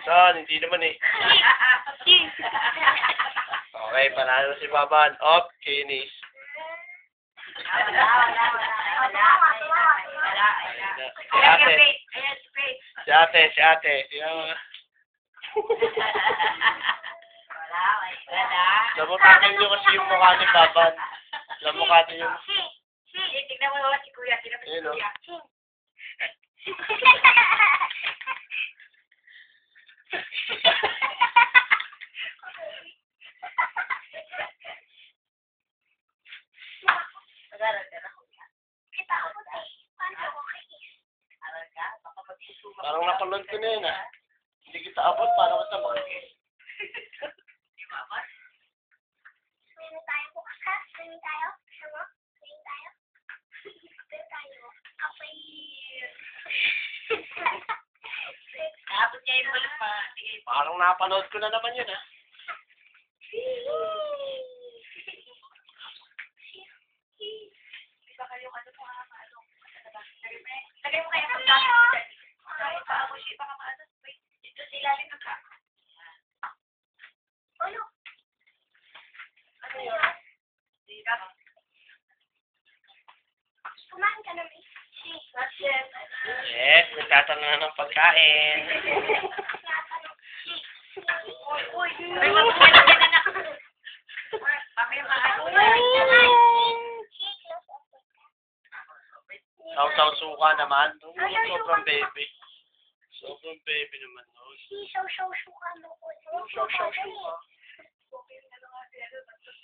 Saan? Hindi naman eh. Okay, panalo si Baban. Op, kinis. Si ate. Namutakin nyo kasi yung mukha ni Baban. Namutakin yung... Tignan mo naman si Kuya. Ayun o. Parang napanood ko na yun ah. Hindi kita abot, paano kita makikis? Di ba ba? Swimming tayo bukas ha? Swimming tayo? Gusto mo? Swimming tayo? Swimming tayo. Kapay. Abot niya yung bulok pa. Parang napanood ko na naman yun ah. Di ba kayo ano pa ano? Lagay mo kayo ng gamit. Paabot siya baka maano. Wait, dito sa ilalim ng kama. Ano? Ano yun? Di ba? Kumain ka na, Miss. Yes, nagtatanong na ng pagkain. Uy, may matutunan yan anak. Mamaya maano. Saw-saw suka naman. Sobrang baby. Sobrang baby naman. Show-show-show mo ko. Saw-saw suka.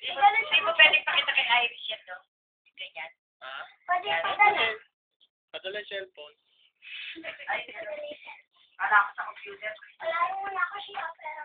Di mo pwedeng pakita kay Iris yan, no? Ganyan. Ha? Pwede padala. Padala yung cellphone. Ay, wala ako sa computer. Wala mo na ako siya, pero...